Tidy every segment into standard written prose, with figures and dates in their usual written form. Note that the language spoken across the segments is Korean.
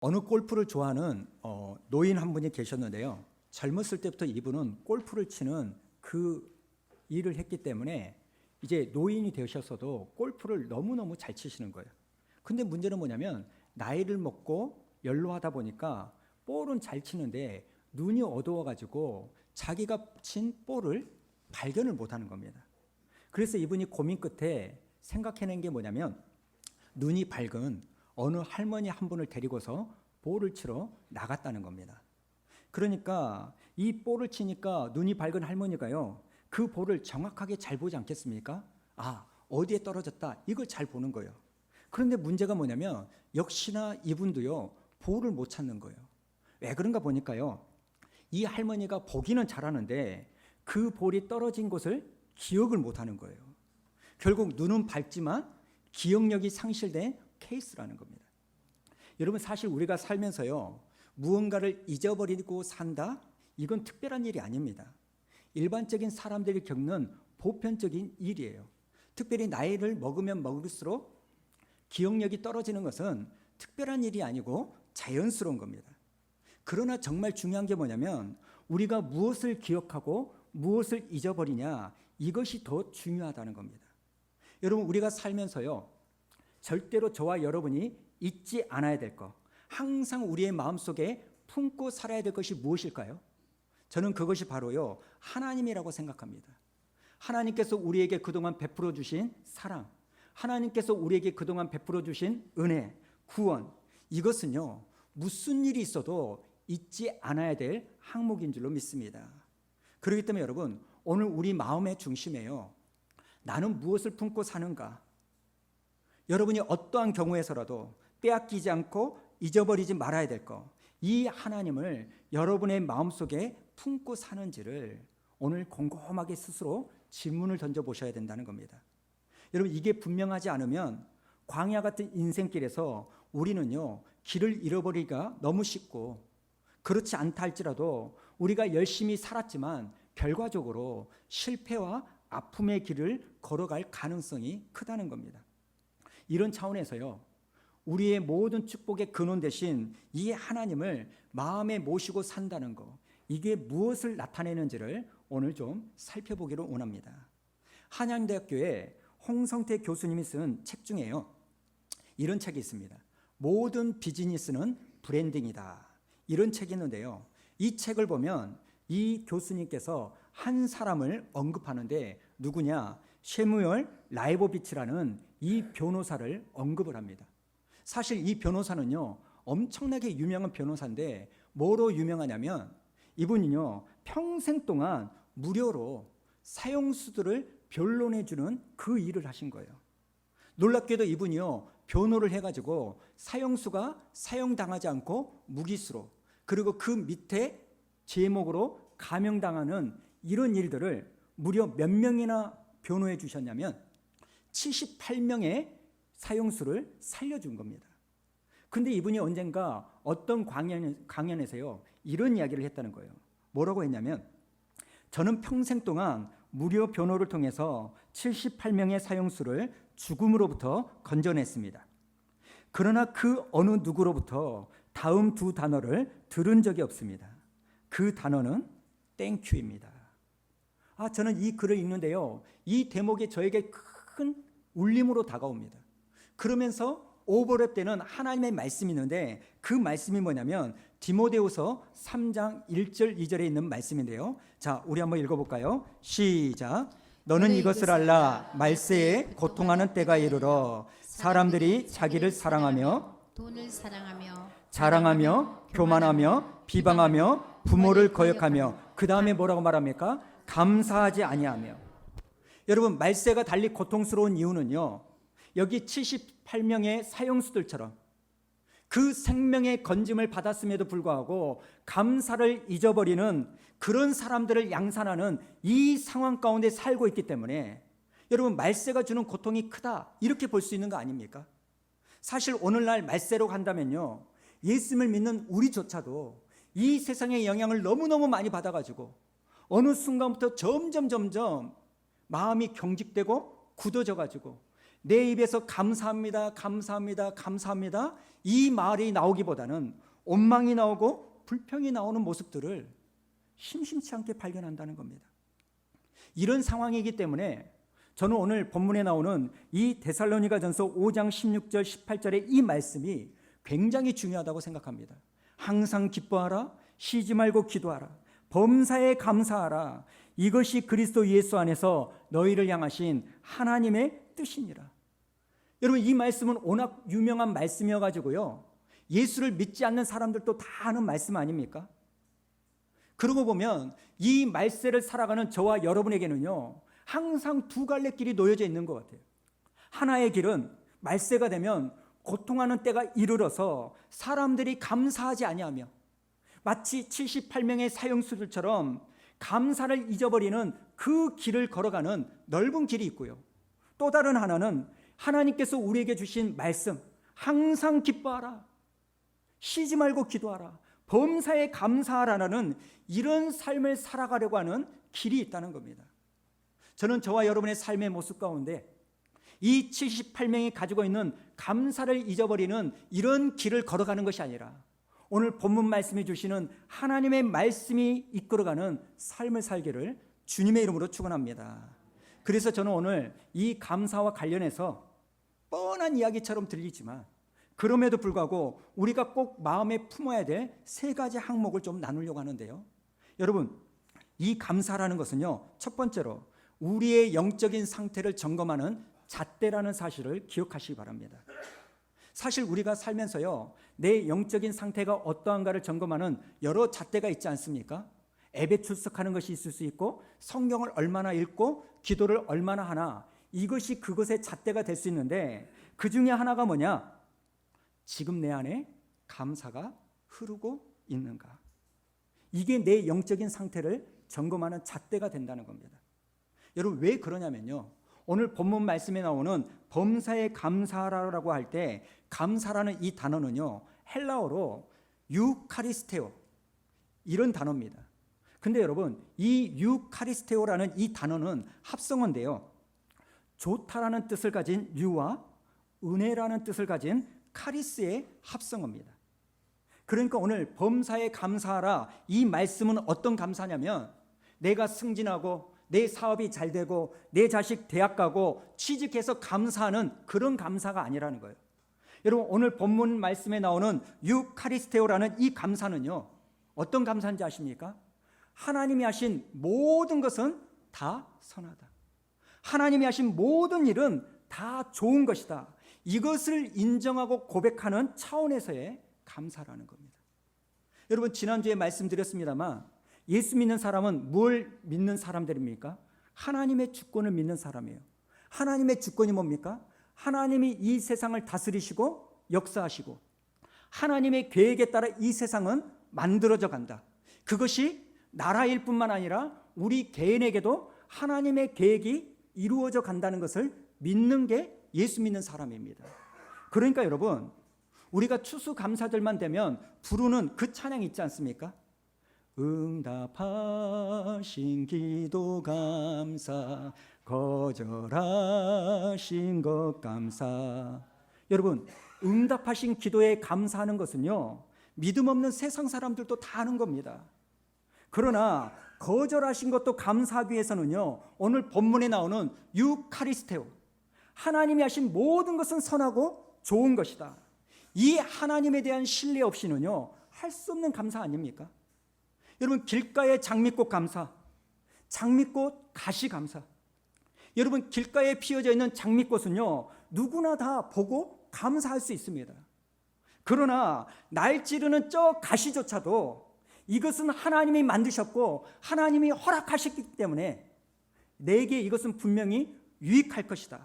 어느 골프를 좋아하는 노인 한 분이 계셨는데요. 젊었을 때부터 이분은 골프를 치는 그 일을 했기 때문에 이제 노인이 되셨어도 골프를 너무너무 잘 치시는 거예요. 근데 문제는 뭐냐면 나이를 먹고 연로하다 보니까 볼은 잘 치는데 눈이 어두워가지고 자기가 친 볼을 발견을 못하는 겁니다. 그래서 이분이 고민 끝에 생각해낸 게 뭐냐면 눈이 밝은 어느 할머니 한 분을 데리고서 볼을 치러 나갔다는 겁니다. 그러니까 이 볼을 치니까 눈이 밝은 할머니가요, 그 볼을 정확하게 잘 보지 않겠습니까? 아, 어디에 떨어졌다, 이걸 잘 보는 거예요. 그런데 문제가 뭐냐면 역시나 이분도요, 볼을 못 찾는 거예요. 왜 그런가 보니까요, 이 할머니가 보기는 잘하는데 그 볼이 떨어진 곳을 기억을 못하는 거예요. 결국 눈은 밝지만 기억력이 상실된 케이스라는 겁니다. 여러분, 사실 우리가 살면서요, 무언가를 잊어버리고 산다? 이건 특별한 일이 아닙니다. 일반적인 사람들이 겪는 보편적인 일이에요. 특별히 나이를 먹으면 먹을수록 기억력이 떨어지는 것은 특별한 일이 아니고 자연스러운 겁니다. 그러나 정말 중요한 게 뭐냐면 우리가 무엇을 기억하고 무엇을 잊어버리냐, 이것이 더 중요하다는 겁니다. 여러분, 우리가 살면서요, 절대로 저와 여러분이 잊지 않아야 될 것, 항상 우리의 마음속에 품고 살아야 될 것이 무엇일까요? 저는 그것이 바로요, 하나님이라고 생각합니다. 하나님께서 우리에게 그동안 베풀어 주신 사랑, 하나님께서 우리에게 그동안 베풀어 주신 은혜, 구원, 이것은요, 무슨 일이 있어도 잊지 않아야 될 항목인 줄로 믿습니다. 그렇기 때문에 여러분, 오늘 우리 마음의 중심에요, 나는 무엇을 품고 사는가? 여러분이 어떠한 경우에서라도 빼앗기지 않고 잊어버리지 말아야 될 것, 이 하나님을 여러분의 마음속에 품고 사는지를 오늘 곰곰하게 스스로 질문을 던져보셔야 된다는 겁니다. 여러분, 이게 분명하지 않으면 광야 같은 인생길에서 우리는요, 길을 잃어버리기가 너무 쉽고, 그렇지 않다 할지라도 우리가 열심히 살았지만 결과적으로 실패와 아픔의 길을 걸어갈 가능성이 크다는 겁니다. 이런 차원에서요, 우리의 모든 축복의 근원 대신 이 하나님을 마음에 모시고 산다는 것, 이게 무엇을 나타내는지를 오늘 좀 살펴보기를 원합니다. 한양대학교의 홍성태 교수님이 쓴 책 중에요, 이런 책이 있습니다. 모든 비즈니스는 브랜딩이다, 이런 책이 있는데요, 이 책을 보면 이 교수님께서 한 사람을 언급하는데 누구냐, 셰무얼 라이보비치라는 이 변호사를 언급을 합니다. 사실 이 변호사는요, 엄청나게 유명한 변호사인데 뭐로 유명하냐면 이분이요, 평생 동안 무료로 사형수들을 변론해주는 그 일을 하신 거예요. 놀랍게도 이분이요, 변호를 해가지고 사형수가 사형당하지 않고 무기수로, 그리고 그 밑에 제목으로 감형당하는 이런 일들을 무려 몇 명이나 변호해 주셨냐면 78명의 사형수를 살려준 겁니다. 근데 이분이 언젠가 어떤 강연에서요, 이런 이야기를 했다는 거예요. 뭐라고 했냐면, 저는 평생 동안 무료 변호를 통해서 78명의 사형수를 죽음으로부터 건져냈습니다. 그러나 그 어느 누구로부터 다음 두 단어를 들은 적이 없습니다. 그 단어는 땡큐입니다. 저는 이 글을 읽는데요, 이 대목이 저에게 큰 울림으로 다가옵니다. 그러면서 오버랩되는 하나님의 말씀이 있는데 그 말씀이 뭐냐면 디모데후서 3장 1절 2절에 있는 말씀인데요, 자, 우리 한번 읽어볼까요? 시작. 너는 이것을 알라, 말세에 고통하는 때가 이르러 사람들이 자기를 사랑하며 돈을 사랑하며 자랑하며 교만하며 비방하며 부모를 거역하며, 그 다음에 뭐라고 말합니까? 감사하지 아니하며. 여러분, 말세가 달리 고통스러운 이유는요, 여기 78명의 사형수들처럼 그 생명의 건짐을 받았음에도 불구하고 감사를 잊어버리는 그런 사람들을 양산하는 이 상황 가운데 살고 있기 때문에 여러분, 말세가 주는 고통이 크다, 이렇게 볼 수 있는 거 아닙니까? 사실 오늘날 말세로 간다면요, 예수님을 믿는 우리조차도 이 세상의 영향을 너무너무 많이 받아가지고 어느 순간부터 점점 마음이 경직되고 굳어져가지고 내 입에서 감사합니다, 감사합니다, 감사합니다 이 말이 나오기보다는 원망이 나오고 불평이 나오는 모습들을 심심치 않게 발견한다는 겁니다. 이런 상황이기 때문에 저는 오늘 본문에 나오는 이 데살로니가전서 5장 16절 18절의 이 말씀이 굉장히 중요하다고 생각합니다. 항상 기뻐하라, 쉬지 말고 기도하라, 범사에 감사하라, 이것이 그리스도 예수 안에서 너희를 향하신 하나님의 뜻이니라. 여러분, 이 말씀은 워낙 유명한 말씀이어가지고요, 예수를 믿지 않는 사람들도 다 아는 말씀 아닙니까? 그러고 보면 이 말세를 살아가는 저와 여러분에게는요, 항상 두 갈래 길이 놓여져 있는 것 같아요. 하나의 길은 말세가 되면 고통하는 때가 이르러서 사람들이 감사하지 아니하며 마치 78명의 사형수들처럼 감사를 잊어버리는 그 길을 걸어가는 넓은 길이 있고요, 또 다른 하나는 하나님께서 우리에게 주신 말씀, 항상 기뻐하라, 쉬지 말고 기도하라, 범사에 감사하라는 이런 삶을 살아가려고 하는 길이 있다는 겁니다. 저는 저와 여러분의 삶의 모습 가운데 이 78명이 가지고 있는 감사를 잊어버리는 이런 길을 걸어가는 것이 아니라 오늘 본문 말씀이 주시는 하나님의 말씀이 이끌어가는 삶을 살기를 주님의 이름으로 축원합니다. 그래서 저는 오늘 이 감사와 관련해서 뻔한 이야기처럼 들리지만 그럼에도 불구하고 우리가 꼭 마음에 품어야 될 세 가지 항목을 좀 나누려고 하는데요. 여러분, 이 감사라는 것은요, 첫 번째로 우리의 영적인 상태를 점검하는 잣대라는 사실을 기억하시기 바랍니다. 사실 우리가 살면서요, 내 영적인 상태가 어떠한가를 점검하는 여러 잣대가 있지 않습니까? 앱에 출석하는 것이 있을 수 있고, 성경을 얼마나 읽고 기도를 얼마나 하나, 이것이 그것의 잣대가 될 수 있는데, 그 중에 하나가 뭐냐? 지금 내 안에 감사가 흐르고 있는가? 이게 내 영적인 상태를 점검하는 잣대가 된다는 겁니다. 여러분, 왜 그러냐면요, 오늘 본문 말씀에 나오는 범사에 감사하라고 할 때 감사라는 이 단어는요, 헬라어로 유카리스테오, 이런 단어입니다. 근데 여러분, 이 유카리스테오라는 이 단어는 합성어인데요, 좋다라는 뜻을 가진 유와 은혜라는 뜻을 가진 카리스의 합성어입니다. 그러니까 오늘 범사에 감사하라, 이 말씀은 어떤 감사냐면 내가 승진하고 내 사업이 잘 되고 내 자식 대학 가고 취직해서 감사하는 그런 감사가 아니라는 거예요. 여러분, 오늘 본문 말씀에 나오는 유카리스테오라는 이 감사는요, 어떤 감사인지 아십니까? 하나님이 하신 모든 것은 다 선하다, 하나님이 하신 모든 일은 다 좋은 것이다, 이것을 인정하고 고백하는 차원에서의 감사라는 겁니다. 여러분, 지난주에 말씀드렸습니다만 예수 믿는 사람은 뭘 믿는 사람들입니까? 하나님의 주권을 믿는 사람이에요. 하나님의 주권이 뭡니까? 하나님이 이 세상을 다스리시고 역사하시고 하나님의 계획에 따라 이 세상은 만들어져 간다. 그것이 나라일 뿐만 아니라 우리 개인에게도 하나님의 계획이 이루어져 간다는 것을 믿는 게 예수 믿는 사람입니다. 그러니까 여러분, 우리가 추수감사절만 되면 부르는 그 찬양 있지 않습니까? 응답하신 기도 감사, 거절하신 것 감사. 여러분, 응답하신 기도에 감사하는 것은요, 믿음 없는 세상 사람들도 다 아는 겁니다. 그러나 거절하신 것도 감사하기 위해서는요, 오늘 본문에 나오는 유카리스테오, 하나님이 하신 모든 것은 선하고 좋은 것이다, 이 하나님에 대한 신뢰 없이는요 할 수 없는 감사 아닙니까? 여러분, 길가의 장미꽃 감사, 장미꽃 가시 감사. 여러분, 길가에 피어져 있는 장미꽃은요 누구나 다 보고 감사할 수 있습니다. 그러나 날 찌르는 저 가시조차도 이것은 하나님이 만드셨고 하나님이 허락하셨기 때문에 내게 이것은 분명히 유익할 것이다.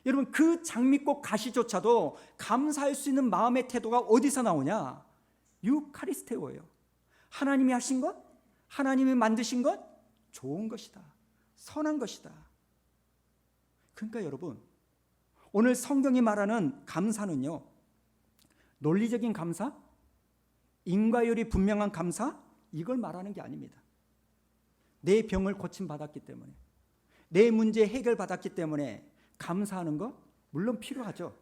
여러분, 그 장미꽃 가시조차도 감사할 수 있는 마음의 태도가 어디서 나오냐? 유카리스테오예요. 하나님이 하신 것, 하나님이 만드신 것, 좋은 것이다, 선한 것이다. 그러니까 여러분, 오늘 성경이 말하는 감사는요, 논리적인 감사, 인과율이 분명한 감사, 이걸 말하는 게 아닙니다. 내 병을 고침받았기 때문에, 내 문제 해결받았기 때문에 감사하는 거 물론 필요하죠.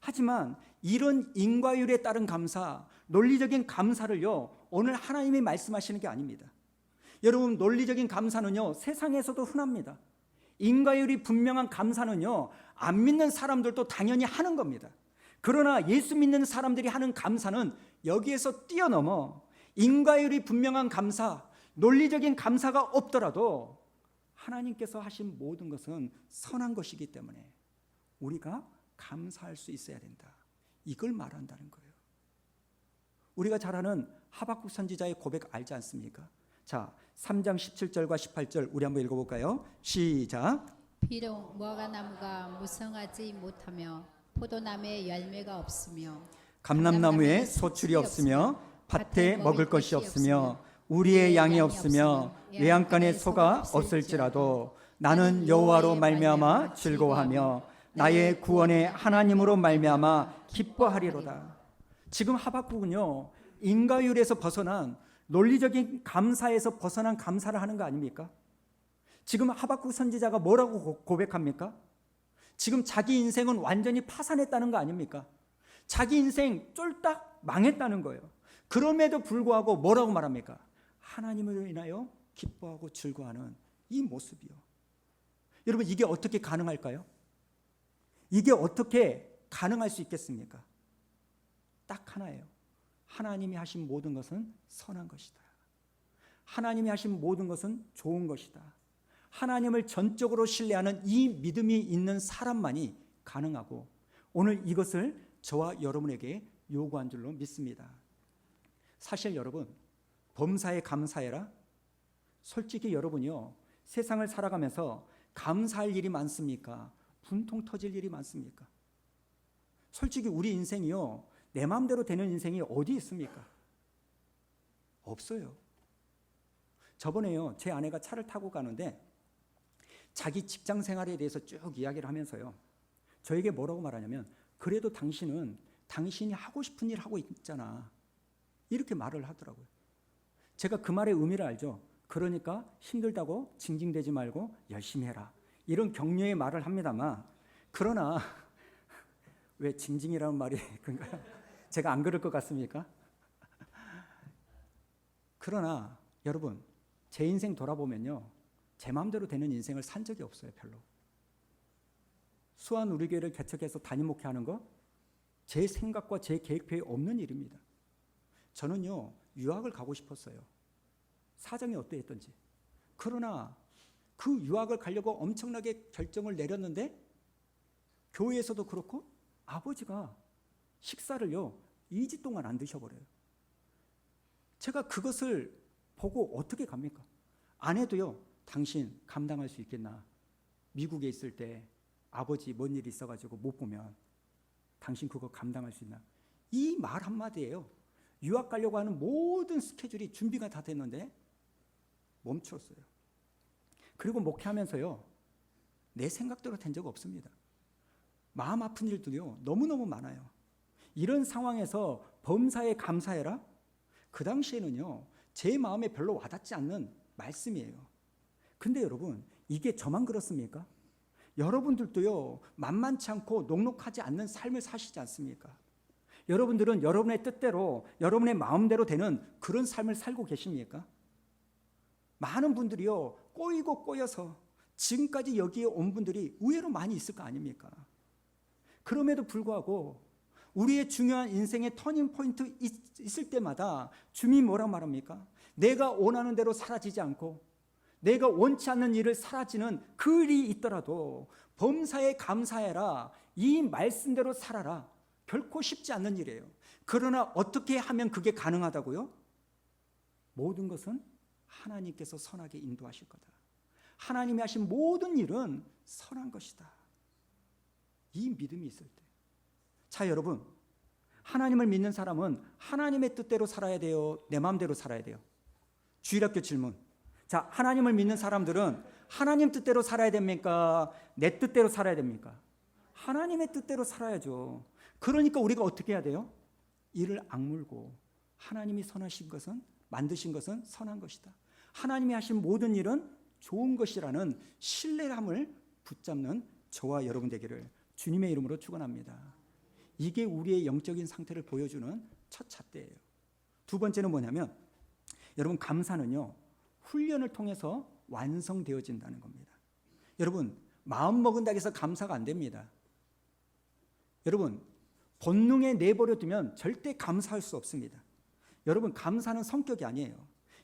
하지만 이런 인과율에 따른 감사, 논리적인 감사를요, 오늘 하나님이 말씀하시는 게 아닙니다. 여러분, 논리적인 감사는요, 세상에서도 흔합니다. 인과율이 분명한 감사는요, 안 믿는 사람들도 당연히 하는 겁니다. 그러나 예수 믿는 사람들이 하는 감사는 여기에서 뛰어넘어 인과율이 분명한 감사, 논리적인 감사가 없더라도 하나님께서 하신 모든 것은 선한 것이기 때문에 우리가 감사할 수 있어야 된다. 이걸 말한다는 거예요. 우리가 잘 아는 하박국 선지자의 고백 알지 않습니까? 자, 3장 17절과 18절 우리 한번 읽어볼까요? 시작. 비록 무화과나무가 무성하지 못하며 포도나무에 열매가 없으며 감람나무에 소출이 없으며 밭에 먹을 것이 없으며 우리의 양이 없으며 외양간에 소가 없을지라도 나는 여호와로 말미암아 즐거워하며 나의 구원의 하나님으로 말미암아 기뻐하리로다. 지금 하박국은요, 인과율에서 벗어난 논리적인 감사에서 벗어난 감사를 하는 거 아닙니까? 지금 하박국 선지자가 뭐라고 고백합니까? 지금 자기 인생은 완전히 파산했다는 거 아닙니까? 자기 인생 쫄딱 망했다는 거예요. 그럼에도 불구하고 뭐라고 말합니까? 하나님으로 인하여 기뻐하고 즐거워하는 이 모습이요. 여러분, 이게 어떻게 가능할까요? 이게 어떻게 가능할 수 있겠습니까? 딱 하나예요. 하나님이 하신 모든 것은 선한 것이다. 하나님이 하신 모든 것은 좋은 것이다. 하나님을 전적으로 신뢰하는 이 믿음이 있는 사람만이 가능하고, 오늘 이것을 저와 여러분에게 요구한 줄로 믿습니다. 사실 여러분, 범사에 감사해라. 솔직히 여러분이요, 세상을 살아가면서 감사할 일이 많습니까? 분통 터질 일이 많습니까? 솔직히 우리 인생이요, 내 마음대로 되는 인생이 어디 있습니까? 없어요. 저번에요, 제 아내가 차를 타고 가는데 자기 직장 생활에 대해서 쭉 이야기를 하면서요, 저에게 뭐라고 말하냐면, 그래도 당신은 당신이 하고 싶은 일 하고 있잖아, 이렇게 말을 하더라고요. 제가 그 말의 의미를 알죠. 그러니까 힘들다고 징징대지 말고 열심히 해라, 이런 격려의 말을 합니다만, 그러나 왜 징징이라는 말이 그런가요? 제가 안 그럴 것 같습니까? 그러나 여러분, 제 인생 돌아보면요, 제 마음대로 되는 인생을 산 적이 없어요. 별로. 수원 우리 교회를 개척해서 담임 목회하는 거 제 생각과 제 계획표에 없는 일입니다. 저는요, 유학을 가고 싶었어요. 사정이 어떠했던지. 그러나 그 유학을 가려고 엄청나게 결정을 내렸는데, 교회에서도 그렇고 아버지가 식사를요 2주 동안 안 드셔버려요. 제가 그것을 보고 어떻게 갑니까? 아내도요, 당신 감당할 수 있겠나? 미국에 있을 때 아버지 뭔 일 있어가지고 못 보면 당신 그거 감당할 수 있나? 이 말 한마디예요. 유학 가려고 하는 모든 스케줄이 준비가 다 됐는데 멈췄어요. 그리고 목회하면서요, 내 생각대로 된 적 없습니다. 마음 아픈 일들이요 너무너무 많아요. 이런 상황에서 범사에 감사해라? 그 당시에는요, 제 마음에 별로 와닿지 않는 말씀이에요. 근데 여러분, 이게 저만 그렇습니까? 여러분들도요, 만만치 않고 녹록하지 않는 삶을 사시지 않습니까? 여러분들은 여러분의 뜻대로, 여러분의 마음대로 되는 그런 삶을 살고 계십니까? 많은 분들이요, 꼬이고 꼬여서 지금까지 여기에 온 분들이 의외로 많이 있을 거 아닙니까? 그럼에도 불구하고 우리의 중요한 인생의 터닝 포인트 있을 때마다 주님이 뭐라고 말합니까? 내가 원하는 대로 사라지지 않고 내가 원치 않는 일을 사라지는 그 일이 있더라도 범사에 감사해라, 이 말씀대로 살아라. 결코 쉽지 않는 일이에요. 그러나 어떻게 하면 그게 가능하다고요? 모든 것은 하나님께서 선하게 인도하실 거다. 하나님이 하신 모든 일은 선한 것이다. 이 믿음이 있을 때. 자, 여러분, 하나님을 믿는 사람은 하나님의 뜻대로 살아야 돼요? 내 마음대로 살아야 돼요? 주일학교 질문. 자, 하나님을 믿는 사람들은 하나님 뜻대로 살아야 됩니까? 내 뜻대로 살아야 됩니까? 하나님의 뜻대로 살아야죠. 그러니까 우리가 어떻게 해야 돼요? 이를 악물고, 하나님이 선하신 것은, 만드신 것은 선한 것이다, 하나님이 하신 모든 일은 좋은 것이라는 신뢰함을 붙잡는 저와 여러분 되기를 주님의 이름으로 축원합니다. 이게 우리의 영적인 상태를 보여주는 첫 잣대예요. 두 번째는 뭐냐면 여러분 감사는요 훈련을 통해서 완성되어진다는 겁니다. 여러분 마음 먹은다고 해서 감사가 안 됩니다. 여러분 본능에 내버려 두면 절대 감사할 수 없습니다. 여러분 감사는 성격이 아니에요.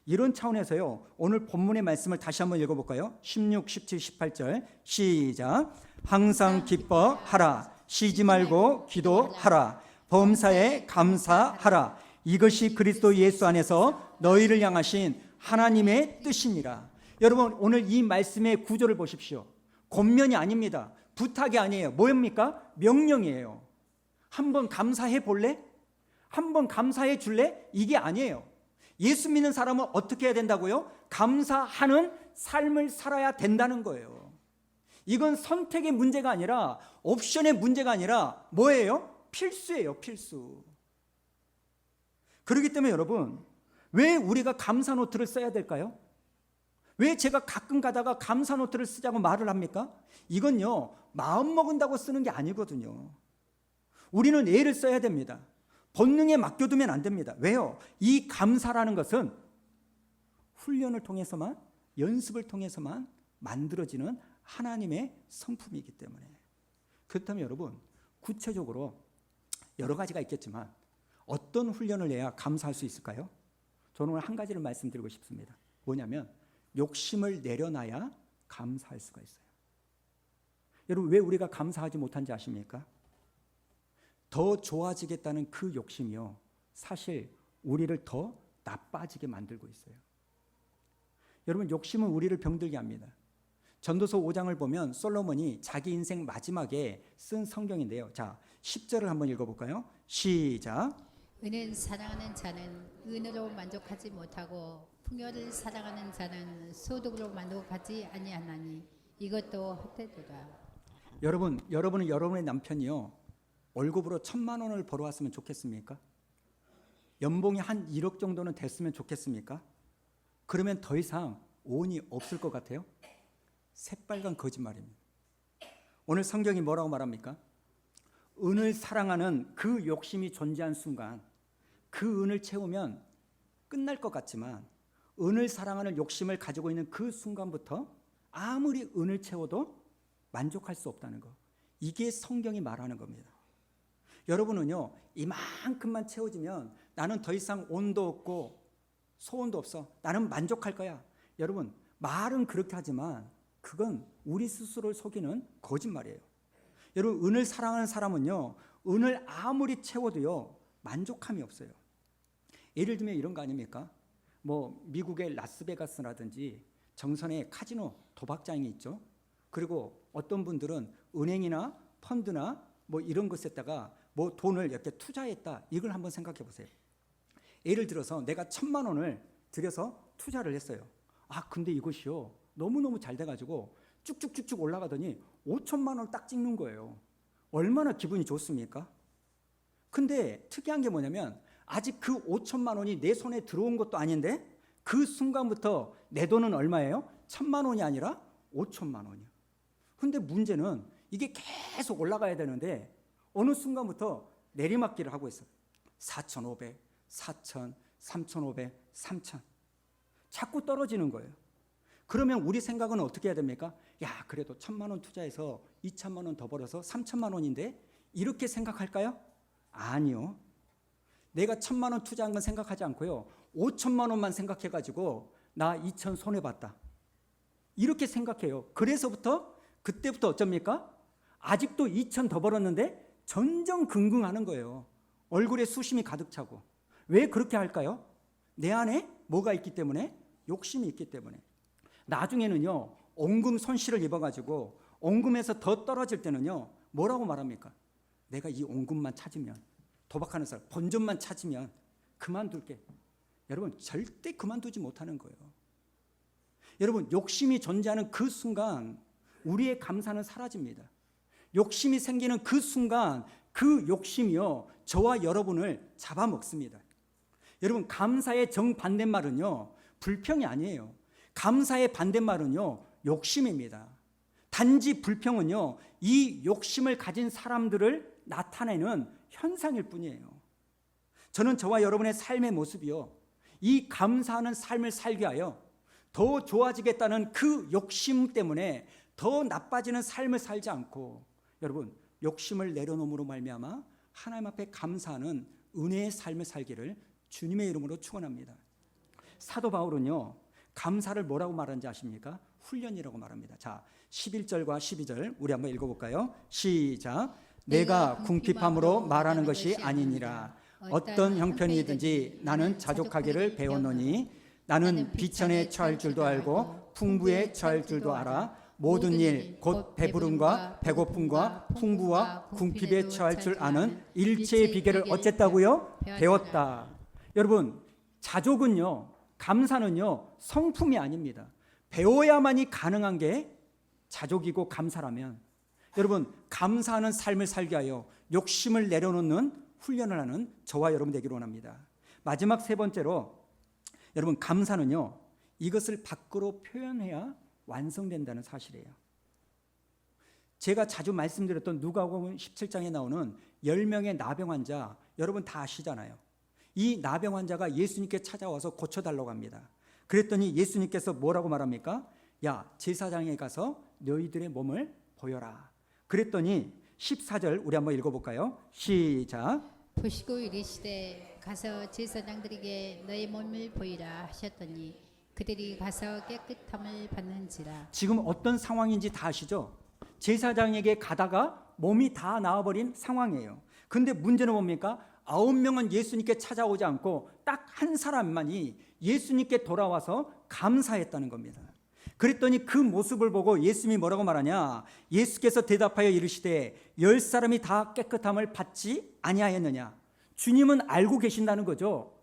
이런 차원에서요 오늘 본문의 말씀을 다시 한번 읽어볼까요? 16, 17, 18절 시작. 항상 기뻐하라. 쉬지 말고 기도하라. 범사에 감사하라. 이것이 그리스도 예수 안에서 너희를 향하신 하나님의 뜻이니라. 여러분 오늘 이 말씀의 구조를 보십시오. 권면이 아닙니다. 부탁이 아니에요. 뭐입니까? 명령이에요. 한번 감사해 볼래? 한번 감사해 줄래? 이게 아니에요. 예수 믿는 사람은 어떻게 해야 된다고요? 감사하는 삶을 살아야 된다는 거예요. 이건 선택의 문제가 아니라 옵션의 문제가 아니라 뭐예요? 필수예요. 필수. 그렇기 때문에 여러분 왜 우리가 감사 노트를 써야 될까요? 왜 제가 가끔 가다가 감사 노트를 쓰자고 말을 합니까? 이건요 마음 먹은다고 쓰는 게 아니거든요. 우리는 애를 써야 됩니다. 본능에 맡겨두면 안 됩니다. 왜요? 이 감사라는 것은 훈련을 통해서만 연습을 통해서만 만들어지는 하나님의 성품이기 때문에. 그렇다면 여러분 구체적으로 여러 가지가 있겠지만 어떤 훈련을 해야 감사할 수 있을까요? 저는 오늘 한 가지를 말씀드리고 싶습니다. 뭐냐면 욕심을 내려놔야 감사할 수가 있어요. 여러분 왜 우리가 감사하지 못한지 아십니까? 더 좋아지겠다는 그 욕심이요 사실 우리를 더 나빠지게 만들고 있어요. 여러분 욕심은 우리를 병들게 합니다. 전도서 5장을 보면 솔로몬이 자기 인생 마지막에 쓴 성경인데요. 자 10절을 한번 읽어볼까요? 시작. 은은 사랑하는 자는 은으로 만족하지 못하고 풍요를 사랑하는 자는 소득으로 만족하지 아니하나니 이것도 헛되도다. 여러분은 여러분의 남편이요 월급으로 1,000만 원을 벌어왔으면 좋겠습니까? 연봉이 한 1억 정도는 됐으면 좋겠습니까? 그러면 더 이상 오은이 없을 것 같아요? 새빨간 거짓말입니다. 오늘 성경이 뭐라고 말합니까? 은을 사랑하는 그 욕심이 존재한 순간 그 은을 채우면 끝날 것 같지만 은을 사랑하는 욕심을 가지고 있는 그 순간부터 아무리 은을 채워도 만족할 수 없다는 거. 이게 성경이 말하는 겁니다. 여러분은요 이만큼만 채워지면 나는 더 이상 온도 없고 소원도 없어. 나는 만족할 거야. 여러분 말은 그렇게 하지만 그건 우리 스스로를 속이는 거짓말이에요. 여러분 은을 사랑하는 사람은요 은을 아무리 채워도요 만족함이 없어요. 예를 들면 이런 거 아닙니까? 뭐 미국의 라스베가스라든지 정선의 카지노 도박장이 있죠. 그리고 어떤 분들은 은행이나 펀드나 뭐 이런 것에다가 뭐 돈을 이렇게 투자했다. 이걸 한번 생각해 보세요. 예를 들어서 내가 1,000만 원을 들여서 투자를 했어요. 아 근데 이것이요 너무너무 잘 돼가지고 쭉쭉쭉쭉 올라가더니 5천만 원을 딱 찍는 거예요. 얼마나 기분이 좋습니까? 근데 특이한 게 뭐냐면 아직 그 5천만 원이 내 손에 들어온 것도 아닌데 그 순간부터 내 돈은 얼마예요? 1,000만 원이 아니라 5천만 원이요. 근데 문제는 이게 계속 올라가야 되는데 어느 순간부터 내리막길을 하고 있어요. 4,500, 4,000, 3,500, 3,000 자꾸 떨어지는 거예요. 그러면 우리 생각은 어떻게 해야 됩니까? 야 그래도 1,000만 원 투자해서 2,000만 원 더 벌어서 3,000만 원인데 이렇게 생각할까요? 아니요. 내가 1,000만 원 투자한 건 생각하지 않고요 5천만 원만 생각해가지고 나 2,000 손해봤다 이렇게 생각해요. 그때부터 어쩝니까? 아직도 2,000 더 벌었는데 전전긍긍하는 거예요. 얼굴에 수심이 가득 차고. 왜 그렇게 할까요? 내 안에 뭐가 있기 때문에? 욕심이 있기 때문에. 나중에는요 원금 손실을 입어가지고 원금에서 더 떨어질 때는요 뭐라고 말합니까? 내가 이 원금만 찾으면 도박하는 사람 본전만 찾으면 그만둘게. 여러분 절대 그만두지 못하는 거예요. 여러분 욕심이 존재하는 그 순간 우리의 감사는 사라집니다. 욕심이 생기는 그 순간 그 욕심이요 저와 여러분을 잡아먹습니다. 여러분 감사의 정반대말은요 불평이 아니에요. 감사의 반대말은요 욕심입니다. 단지 불평은요, 이 욕심을 가진 사람들을 나타내는 현상일 뿐이에요. 저는 저와 여러분의 삶의 모습이요, 이 감사하는 삶을 살게 하여 더 좋아지겠다는 그 욕심 때문에 더 나빠지는 삶을 살지 않고, 여러분, 욕심을 내려놓음으로 말미암아 하나님 앞에 감사하는 은혜의 삶을 살기를 주님의 이름으로 축원합니다. 사도 바울은요, 감사를 뭐라고 말하는지 아십니까? 훈련이라고 말합니다. 자, 11절과 12절 우리 한번 읽어볼까요? 시작. 내가 궁핍함으로 말하는 것이 아니니라. 어떤 형편이든지 나는 자족하기를 배웠노니 나는 비천에 처할 줄도 알고 풍부에 처할 줄도 알아. 모든 일 곧 배부름과 배고픔과 풍부와 궁핍에 처할 줄 아는 일체의 비결을 어쨌다고요? 배웠다. 여러분, 자족은요, 감사는요, 성품이 아닙니다. 배워야만이 가능한 게 자족이고 감사라면, 여러분, 감사하는 삶을 살게 하여 욕심을 내려놓는 훈련을 하는 저와 여러분 되기를 원합니다. 마지막 세 번째로, 여러분, 감사는요, 이것을 밖으로 표현해야 완성된다는 사실이에요. 제가 자주 말씀드렸던 누가복음 17장에 나오는 10명의 나병 환자, 여러분 다 아시잖아요. 이 나병 환자가 예수님께 찾아와서 고쳐달라고 합니다. 그랬더니 예수님께서 뭐라고 말합니까? 야, 제사장에 가서 너희들의 몸을 보여라. 그랬더니 14절 우리 한번 읽어볼까요? 시작. 보시고 이르시되 가서 제사장들에게 너의 몸을 보이라 하셨더니 그들이 가서 깨끗함을 받는지라. 지금 어떤 상황인지 다 아시죠? 제사장에게 가다가 몸이 다 나아버린 상황이에요. 근데 문제는 뭡니까? 9명은 예수님께 찾아오지 않고 딱 한 사람만이 예수님께 돌아와서 감사했다는 겁니다. 그랬더니 그 모습을 보고 예수님이 뭐라고 말하냐? 예수께서 대답하여 이르시되 10사람이 다 깨끗함을 받지 아니하였느냐? 주님은 알고 계신다는 거죠.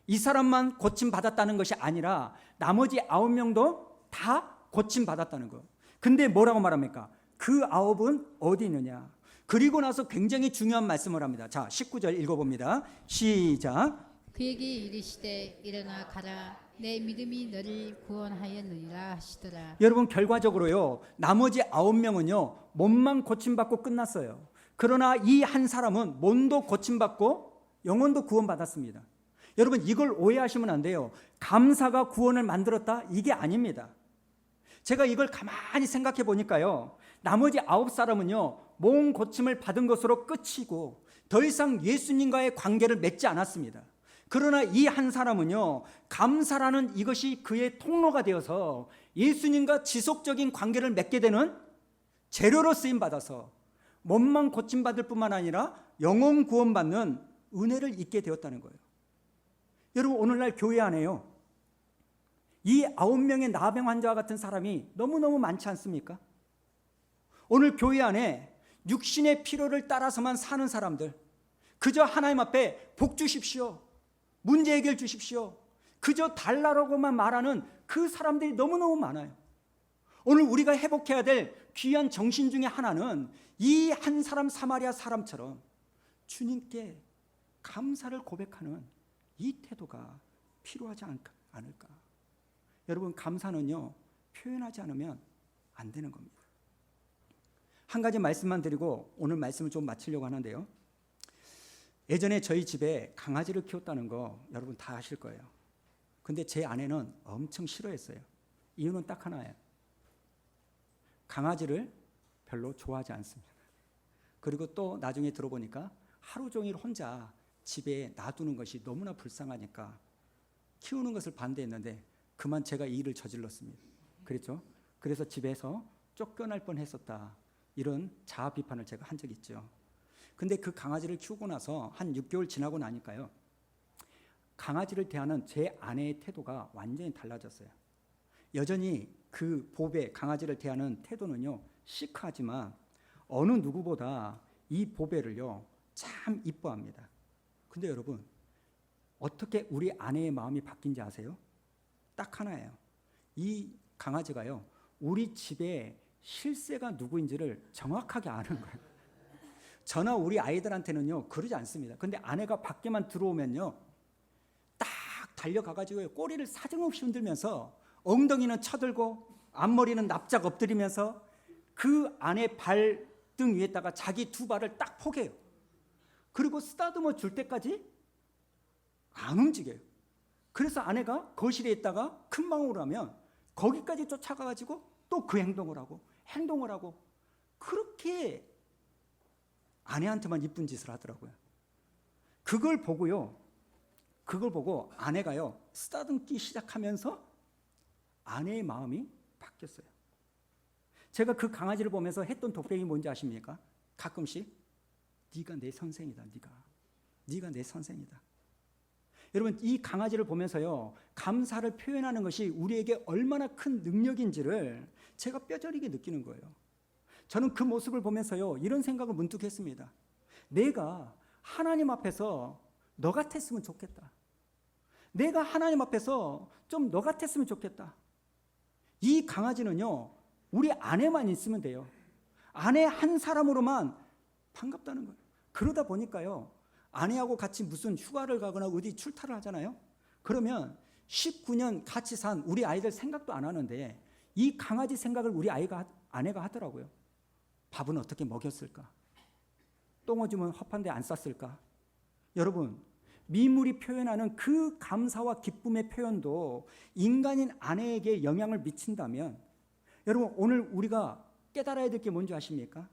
이 사람만 고침받았다는 것이 아니라 나머지 9명도 다 고침받았다는 거. 근데 뭐라고 말합니까? 그 9은 어디 있느냐? 그리고 나서 굉장히 중요한 말씀을 합니다. 자, 19절 읽어봅니다. 시작. 그에게 이르시되 일어나 가라. 내 믿음이 너를 구원하였느니라 하시더라. 여러분, 결과적으로요, 나머지 9명은요 몸만 고침받고 끝났어요. 그러나 이 한 사람은 몸도 고침받고 영혼도 구원받았습니다. 여러분, 이걸 오해하시면 안 돼요. 감사가 구원을 만들었다? 이게 아닙니다. 제가 이걸 가만히 생각해 보니까요, 나머지 9사람은요 몸 고침을 받은 것으로 끝이고 더 이상 예수님과의 관계를 맺지 않았습니다. 그러나 이 한 사람은요, 감사라는 이것이 그의 통로가 되어서 예수님과 지속적인 관계를 맺게 되는 재료로 쓰임 받아서 몸만 고침받을 뿐만 아니라 영혼 구원받는 은혜를 잊게 되었다는 거예요. 여러분, 오늘날 교회 안에요, 이 9명의 나병 환자와 같은 사람이 너무너무 많지 않습니까? 오늘 교회 안에 육신의 필요를 따라서만 사는 사람들, 그저 하나님 앞에 복 주십시오, 문제 해결 주십시오, 그저 달라고만 말하는 그 사람들이 너무너무 많아요. 오늘 우리가 회복해야 될 귀한 정신 중에 하나는 이 한 사람 사마리아 사람처럼 주님께 감사를 고백하는 이 태도가 필요하지 않을까. 여러분, 감사는요 표현하지 않으면 안 되는 겁니다. 한 가지 말씀만 드리고 오늘 말씀을 좀 마치려고 하는데요, 예전에 저희 집에 강아지를 키웠다는 거 여러분 다 아실 거예요. 근데 제 아내는 엄청 싫어했어요. 이유는 딱 하나예요. 강아지를 별로 좋아하지 않습니다. 그리고 또 나중에 들어보니까 하루 종일 혼자 집에 놔두는 것이 너무나 불쌍하니까 키우는 것을 반대했는데 그만 제가 이 일을 저질렀습니다. 그렇죠? 그래서 집에서 쫓겨날 뻔했었다, 이런 자아 비판을 제가 한 적이 있죠. 근데 그 강아지를 키우고 나서 한 6개월 지나고 나니까요, 강아지를 대하는 제 아내의 태도가 완전히 달라졌어요. 여전히 그 보배, 강아지를 대하는 태도는요 시크하지만 어느 누구보다 이 보배를요 참 이뻐합니다. 근데 여러분, 어떻게 우리 아내의 마음이 바뀐지 아세요? 딱 하나예요. 이 강아지가요 우리 집에 실세가 누구인지를 정확하게 아는 거예요. 저나 우리 아이들한테는요 그러지 않습니다. 근데 아내가 밖에만 들어오면요 딱 달려가가지고 꼬리를 사정없이 흔들면서 엉덩이는 쳐들고 앞머리는 납작 엎드리면서 그 아내 발등 위에다가 자기 두 발을 딱 포개요. 그리고 쓰다듬어 줄 때까지 안 움직여요. 그래서 아내가 거실에 있다가 큰 방으로 하면 거기까지 쫓아가가지고 또 그 행동을 하고 그렇게 아내한테만 이쁜 짓을 하더라고요. 그걸 보고 아내가요 쓰다듬기 시작하면서 아내의 마음이 바뀌었어요. 제가 그 강아지를 보면서 했던 독백이 뭔지 아십니까? 가끔씩 네가 내 선생이다. 네가 내 선생이다. 여러분, 이 강아지를 보면서요 감사를 표현하는 것이 우리에게 얼마나 큰 능력인지를 제가 뼈저리게 느끼는 거예요. 저는 그 모습을 보면서요 이런 생각을 문득 했습니다. 내가 하나님 앞에서 너 같았으면 좋겠다. 내가 하나님 앞에서 좀 너 같았으면 좋겠다. 이 강아지는요 우리 아내만 있으면 돼요. 아내 한 사람으로만 반갑다는 거예요. 그러다 보니까요 아내하고 같이 무슨 휴가를 가거나 어디 출타를 하잖아요. 그러면 19년 같이 산 우리 아이들 생각도 안 하는데 이 강아지 생각을 우리 아내가 하더라고요. 밥은 어떻게 먹였을까? 똥오줌은 허판데 안 쌌을까? 여러분, 미물이 표현하는 그 감사와 기쁨의 표현도 인간인 아내에게 영향을 미친다면 여러분, 오늘 우리가 깨달아야 될 게 뭔지 아십니까?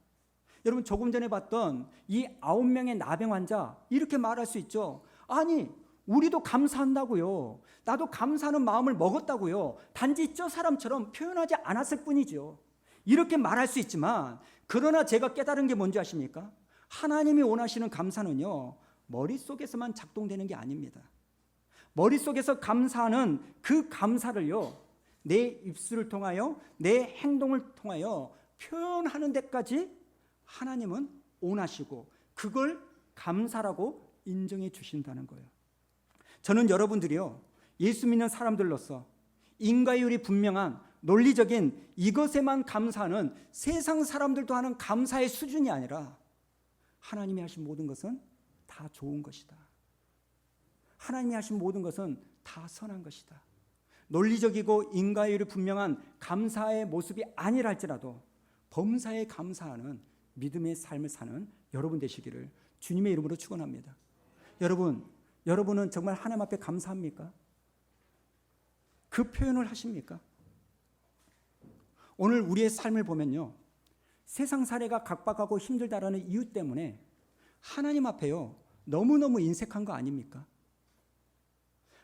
여러분, 조금 전에 봤던 이 9명의 나병 환자 이렇게 말할 수 있죠. 아니, 우리도 감사한다고요. 나도 감사하는 마음을 먹었다고요. 단지 저 사람처럼 표현하지 않았을 뿐이죠. 이렇게 말할 수 있지만 그러나 제가 깨달은 게 뭔지 아십니까? 하나님이 원하시는 감사는요 머릿속에서만 작동되는 게 아닙니다. 머릿속에서 감사하는 그 감사를요 내 입술을 통하여 내 행동을 통하여 표현하는 데까지 하나님은 원하시고 그걸 감사라고 인정해 주신다는 거예요. 저는 여러분들이요 예수 믿는 사람들로서 인과율이 분명한 논리적인 이것에만 감사하는 세상 사람들도 하는 감사의 수준이 아니라 하나님이 하신 모든 것은 다 좋은 것이다. 하나님이 하신 모든 것은 다 선한 것이다. 논리적이고 인과율이 분명한 감사의 모습이 아니라 할지라도 범사에 감사하는 믿음의 삶을 사는 여러분 되시기를 주님의 이름으로 축원합니다. 여러분은 정말 하나님 앞에 감사합니까? 그 표현을 하십니까? 오늘 우리의 삶을 보면요 세상 사례가 각박하고 힘들다라는 이유 때문에 하나님 앞에요 너무너무 인색한 거 아닙니까?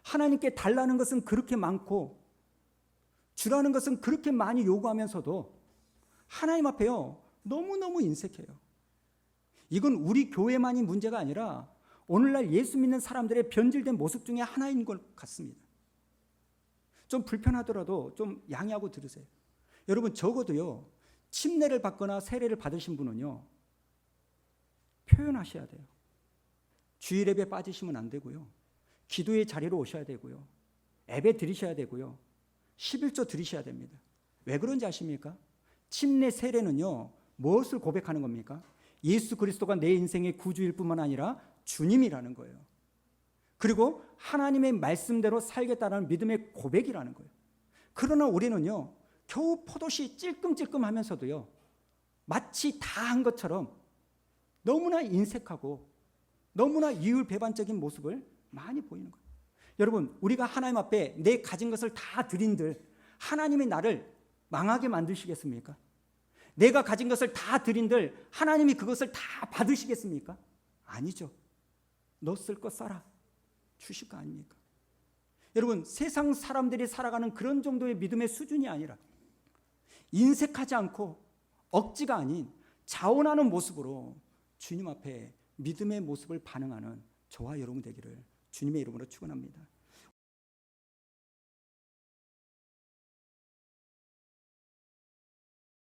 하나님께 달라는 것은 그렇게 많고 주라는 것은 그렇게 많이 요구하면서도 하나님 앞에요 너무너무 인색해요. 이건 우리 교회만이 문제가 아니라 오늘날 예수 믿는 사람들의 변질된 모습 중에 하나인 것 같습니다. 좀 불편하더라도 좀 양해하고 들으세요. 여러분, 적어도요 침례를 받거나 세례를 받으신 분은요 표현하셔야 돼요. 주일 예배 빠지시면 안 되고요. 기도의 자리로 오셔야 되고요. 예배 드리셔야 되고요. 11조 드리셔야 됩니다. 왜 그런지 아십니까? 침례 세례는요 무엇을 고백하는 겁니까? 예수 그리스도가 내 인생의 구주일 뿐만 아니라 주님이라는 거예요. 그리고 하나님의 말씀대로 살겠다는 믿음의 고백이라는 거예요. 그러나 우리는요 겨우 포도씨 찔끔찔끔 하면서도요 마치 다 한 것처럼 너무나 인색하고 너무나 이율배반적인 모습을 많이 보이는 거예요. 여러분, 우리가 하나님 앞에 내 가진 것을 다 드린들 하나님이 나를 망하게 만드시겠습니까? 내가 가진 것을 다 드린들 하나님이 그것을 다 받으시겠습니까? 아니죠. 너 쓸 거 써라 주실 거 아닙니까? 여러분, 세상 사람들이 살아가는 그런 정도의 믿음의 수준이 아니라 인색하지 않고 억지가 아닌 자원하는 모습으로 주님 앞에 믿음의 모습을 반응하는 저와 여러분 되기를 주님의 이름으로 축원합니다.